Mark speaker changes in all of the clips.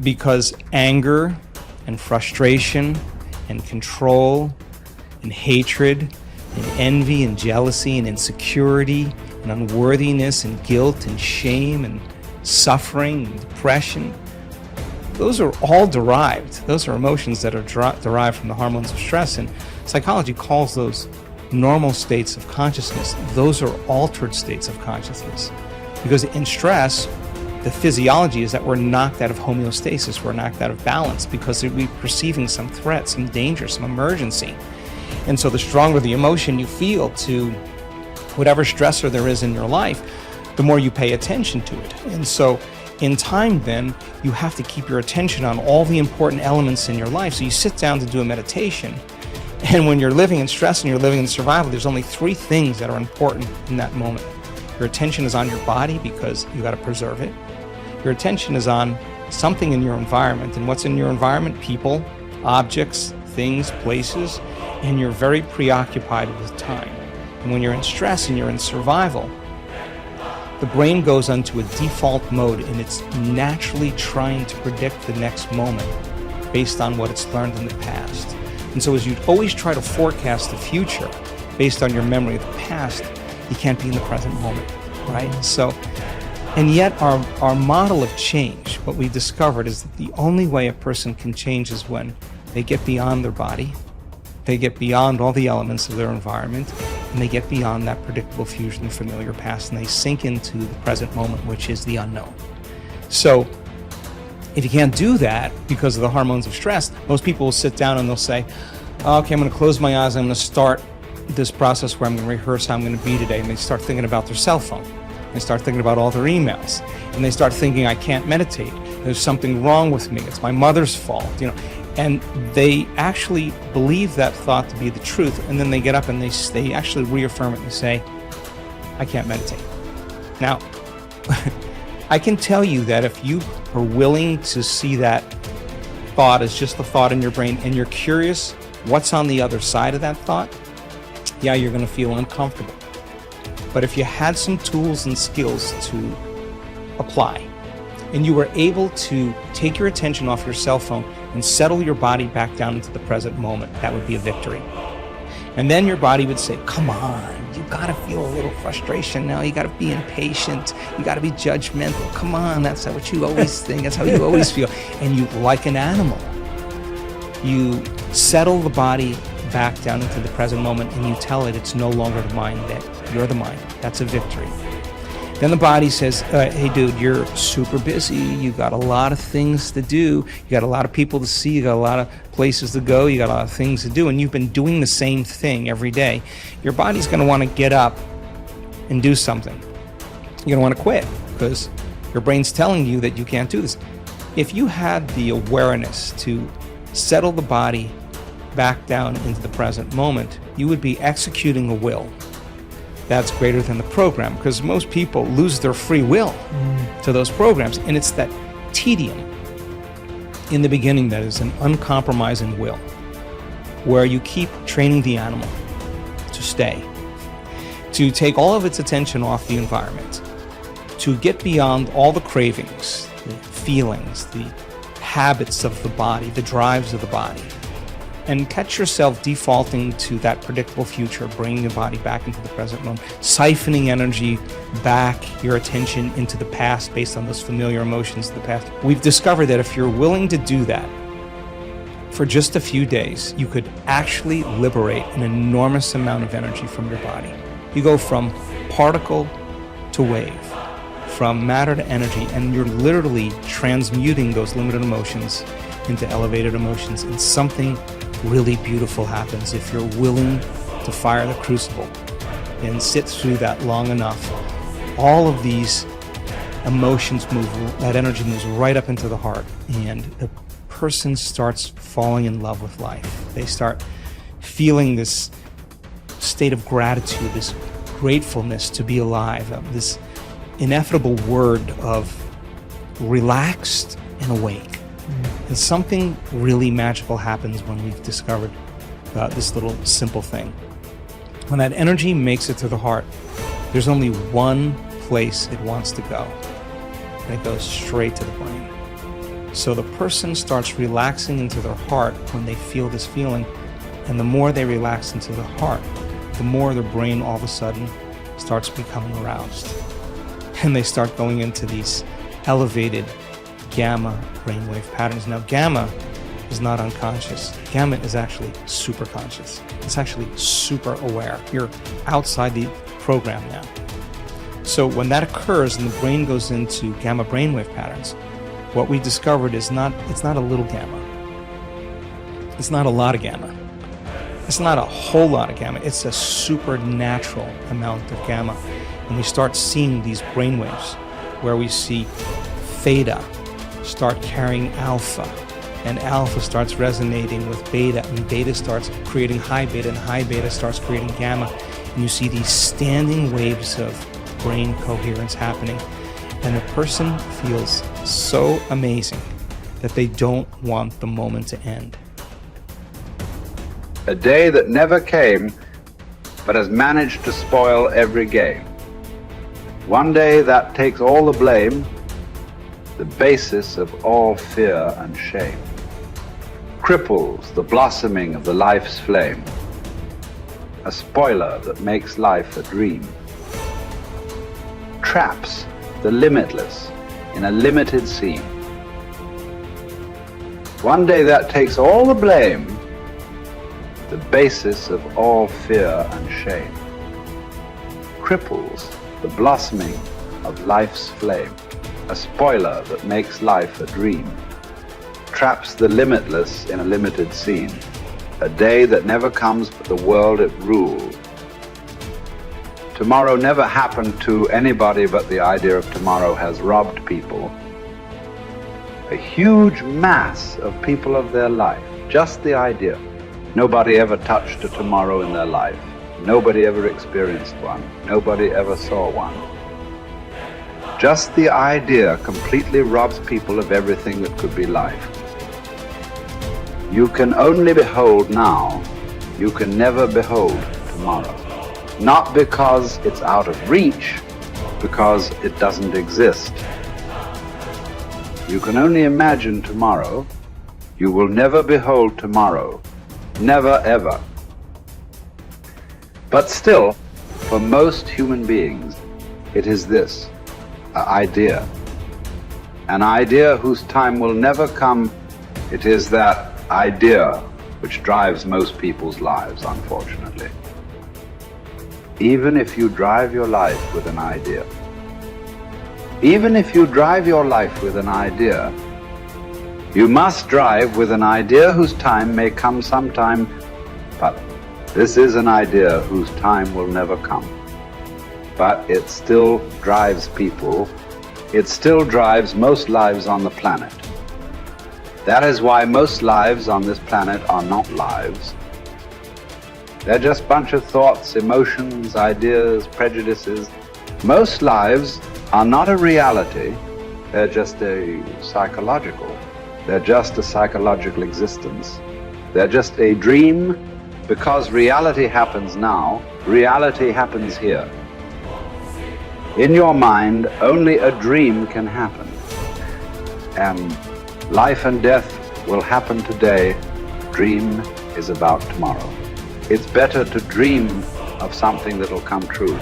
Speaker 1: because anger and frustration and control and hatred and envy and jealousy and insecurity and unworthiness and guilt and shame and suffering and depression, those are all derived. Those are emotions that are derived from the hormones of stress, and psychology calls those normal states of consciousness. Those are altered states of consciousness. Because in stress, the physiology is that we're knocked out of homeostasis, we're knocked out of balance because we're perceiving some threat, some danger, some emergency. And so the stronger the emotion you feel to whatever stressor there is in your life, the more you pay attention to it. And so in time then, you have to keep your attention on all the important elements in your life. So you sit down to do a meditation, and when you're living in stress and you're living in survival, there's only 3 things that are important in that moment. Your attention is on your body because you got to preserve it. Your attention is on something in your environment, and what's in your environment? People, objects, things, places, and you're very preoccupied with time. And when you're in stress and you're in survival, the brain goes into a default mode, and it's naturally trying to predict the next moment based on what it's learned in the past. And so as you always try to forecast the future based on your memory of the past, you can't be in the present moment, right? So, and yet our model of change, what we discovered is that the only way a person can change is when they get beyond their body, they get beyond all the elements of their environment, and they get beyond that predictable future and familiar past, and they sink into the present moment, which is the unknown. So if you can't do that because of the hormones of stress, most people will sit down and they'll say, okay, I'm going to close my eyes, I'm going to start this process where I'm going to rehearse how I'm going to be today, and they start thinking about their cell phone. They start thinking about all their emails, and they start thinking, I can't meditate. There's something wrong with me. It's my mother's fault, And they actually believe that thought to be the truth, and then they get up and they actually reaffirm it and say, I can't meditate. Now, I can tell you that if you are willing to see that thought as just a thought in your brain, and you're curious what's on the other side of that thought, yeah, you're going to feel uncomfortable. But if you had some tools and skills to apply, and you were able to take your attention off your cell phone and settle your body back down into the present moment, that would be a victory. And then your body would say, come on, you gotta feel a little frustration now, you gotta be impatient, you gotta be judgmental, come on, that's what you always think, that's how you always feel. And you, like an animal, you settle the body back down into the present moment, and you tell it it's no longer the mind, that you're the mind. That's a victory. Then the body says, hey dude, you're super busy, you got a lot of things to do, you got a lot of people to see, you got a lot of places to go, you got a lot of things to do, and you've been doing the same thing every day. Your body's going to want to get up and do something. You're going to want to quit because your brain's telling you that you can't do this. If you had the awareness to settle the body back down into the present moment, you would be executing a will that's greater than the program, because most people lose their free will to those programs, and it's that tedium in the beginning that is an uncompromising will, where you keep training the animal to stay, to take all of its attention off the environment, to get beyond all the cravings, the feelings, the habits of the body, the drives of the body, and catch yourself defaulting to that predictable future, bringing the body back into the present moment, siphoning energy back, your attention into the past based on those familiar emotions of the past. We've discovered that if you're willing to do that for just a few days, you could actually liberate an enormous amount of energy from your body. You go from particle to wave, from matter to energy, and you're literally transmuting those limited emotions into elevated emotions, and something really beautiful happens if you're willing to fire the crucible and sit through that long enough. All of these emotions move, that energy moves right up into the heart, and the person starts falling in love with life. They start feeling this state of gratitude, this gratefulness to be alive, this ineffable word of relaxed and awake. And something really magical happens when we've discovered this little simple thing. When that energy makes it to the heart, there's only one place it wants to go, and it goes straight to the brain. So the person starts relaxing into their heart when they feel this feeling, and the more they relax into the heart, the more their brain all of a sudden starts becoming aroused. And they start going into these elevated gamma brainwave patterns. Now, gamma is not unconscious. Gamma is actually super conscious. It's actually super aware. You're outside the program now. So when that occurs and the brain goes into gamma brainwave patterns, what we discovered is it's not a little gamma. It's not a lot of gamma. It's not a whole lot of gamma. It's a supernatural amount of gamma. And we start seeing these brainwaves where we see theta start carrying alpha, and alpha starts resonating with beta, and beta starts creating high beta, and high beta starts creating gamma. And you see these standing waves of brain coherence happening. And the person feels so amazing that they don't want the moment to end.
Speaker 2: A day that never came, but has managed to spoil every game. One day that takes all the blame, the basis of all fear and shame. Cripples the blossoming of the life's flame. A spoiler that makes life a dream. Traps the limitless in a limited scene. One day that takes all the blame, the basis of all fear and shame. Cripples the blossoming of life's flame, a spoiler that makes life a dream. Traps the limitless in a limited scene, a day that never comes but the world it ruled. Tomorrow never happened to anybody, but the idea of tomorrow has robbed people. A huge mass of people of their life, just the idea. Nobody ever touched a tomorrow in their life. Nobody ever experienced one. Nobody ever saw one. Just the idea completely robs people of everything that could be life. You can only behold now. You can never behold tomorrow. Not because it's out of reach, because it doesn't exist. You can only imagine tomorrow. You will never behold tomorrow. Never, ever. But still, for most human beings, it is this, an idea. An idea whose time will never come. It is that idea which drives most people's lives, unfortunately. Even if you drive your life with an idea, even if you drive your life with an idea, you must drive with an idea whose time may come sometime, but this is an idea whose time will never come. But it still drives people. It still drives most lives on the planet. That is why most lives on this planet are not lives. They're just a bunch of thoughts, emotions, ideas, prejudices. Most lives are not a reality. They're just a psychological. They're just a psychological existence. They're just a dream, because reality happens now. Reality happens here. In your mind, only a dream can happen. And life and death will happen today. Dream is about tomorrow. It's better to dream of something that will come true.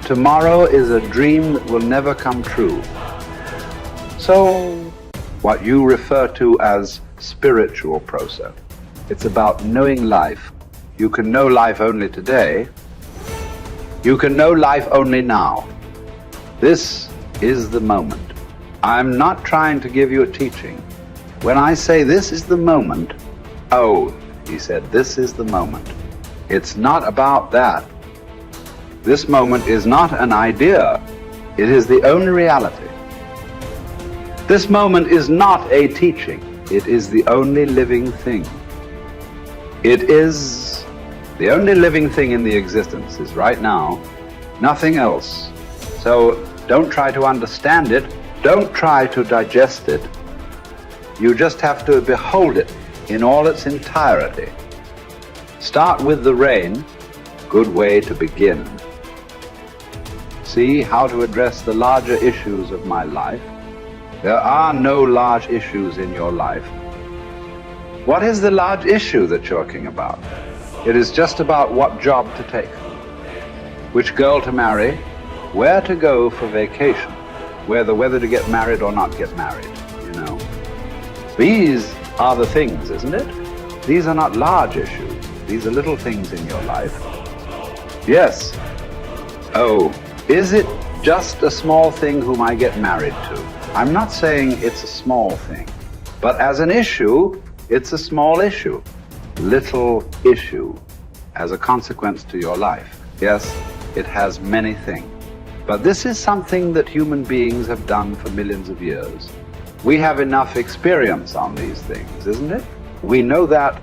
Speaker 2: Tomorrow is a dream that will never come true. So, what you refer to as spiritual process, it's about knowing life. You can know life only today. You can know life only now. This is the moment. I'm not trying to give you a teaching. When I say this is the moment, oh, he said, this is the moment. It's not about that. This moment is not an idea. It is the only reality. This moment is not a teaching. It is the only living thing. It is the only living thing in the existence is right now, nothing else. So don't try to understand it. Don't try to digest it. You just have to behold it in all its entirety. Start with the rain, good way to begin. See how to address the larger issues of my life. There are no large issues in your life. What is the large issue that you're talking about? It is just about what job to take, which girl to marry, where to go for vacation, whether to get married or not get married, you know. These are the things, isn't it? These are not large issues. These are little things in your life. Yes. Oh, is it just a small thing whom I get married to? I'm not saying it's a small thing, but as an issue, it's a small issue. Little issue as a consequence to your life. Yes, it has many things. But this is something that human beings have done for millions of years. We have enough experience on these things, isn't it? We know that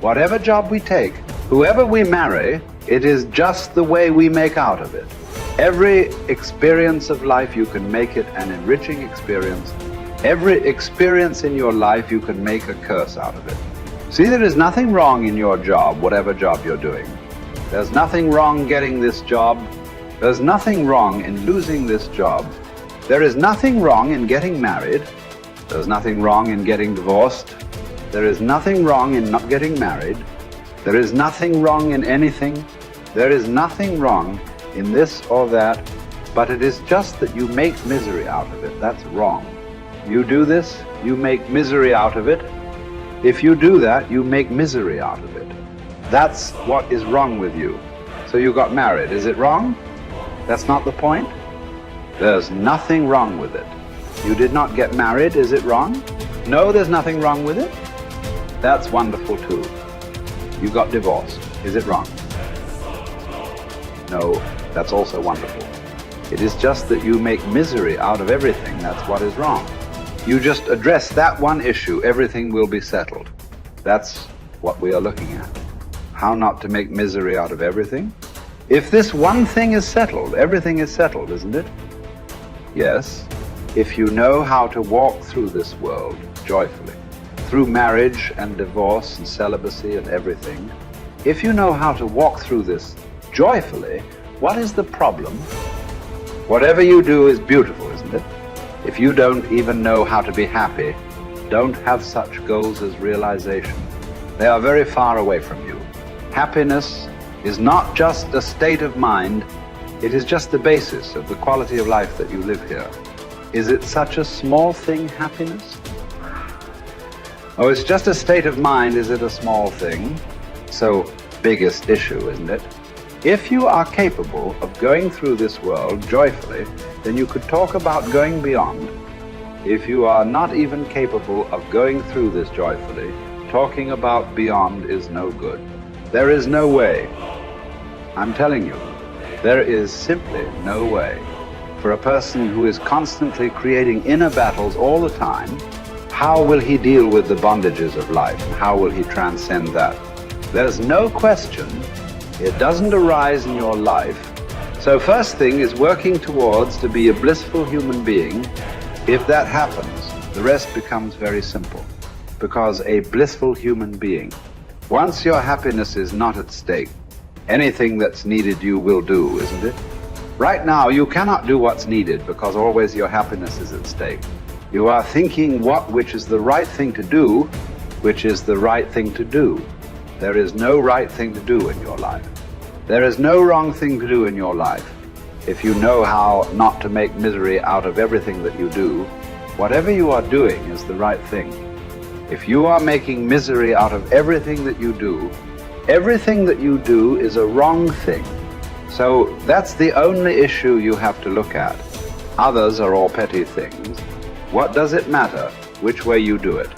Speaker 2: whatever job we take, whoever we marry, it is just the way we make out of it. Every experience of life, you can make it an enriching experience. Every experience in your life, you can make a curse out of it. See, there is nothing wrong in your job, whatever job you're doing. There's nothing wrong getting this job. There's nothing wrong in losing this job. There is nothing wrong in getting married. There's nothing wrong in getting divorced. There is nothing wrong in not getting married. There is nothing wrong in anything. There is nothing wrong in this or that, but it is just that you make misery out of it. That's wrong. You do this, you make misery out of it. If you do that, you make misery out of it. That's what is wrong with you. So you got married. Is it wrong? That's not the point. There's nothing wrong with it. You did not get married. Is it wrong? No, there's nothing wrong with it. That's wonderful too. You got divorced. Is it wrong? No, that's also wonderful. It is just that you make misery out of everything. That's what is wrong. You just address that one issue, everything will be settled. That's what we are looking at. How not to make misery out of everything? If this one thing is settled, everything is settled, isn't it? Yes, if you know how to walk through this world joyfully, through marriage and divorce and celibacy and everything, if you know how to walk through this joyfully, what is the problem? Whatever you do is beautiful, isn't it? If you don't even know how to be happy, don't have such goals as realization. They are very far away from you. Happiness is not just a state of mind, it is just the basis of the quality of life that you live here. Is it such a small thing, happiness? Oh, it's just a state of mind, is it a small thing? So, biggest issue, isn't it? If you are capable of going through this world joyfully, then you could talk about going beyond. If you are not even capable of going through this joyfully, talking about beyond is no good. There is no way. I'm telling you, there is simply no way. For a person who is constantly creating inner battles all the time, how will he deal with the bondages of life? How will he transcend that? There's no question. It doesn't arise in your life. So first thing is working towards to be a blissful human being. If that happens, the rest becomes very simple. Because a blissful human being, once your happiness is not at stake, anything that's needed you will do, isn't it? Right now, you cannot do what's needed because always your happiness is at stake. You are thinking which is the right thing to do, which is the right thing to do. There is no right thing to do in your life. There is no wrong thing to do in your life. If you know how not to make misery out of everything that you do, whatever you are doing is the right thing. If you are making misery out of everything that you do, everything that you do is a wrong thing. So that's the only issue you have to look at. Others are all petty things. What does it matter which way you do it?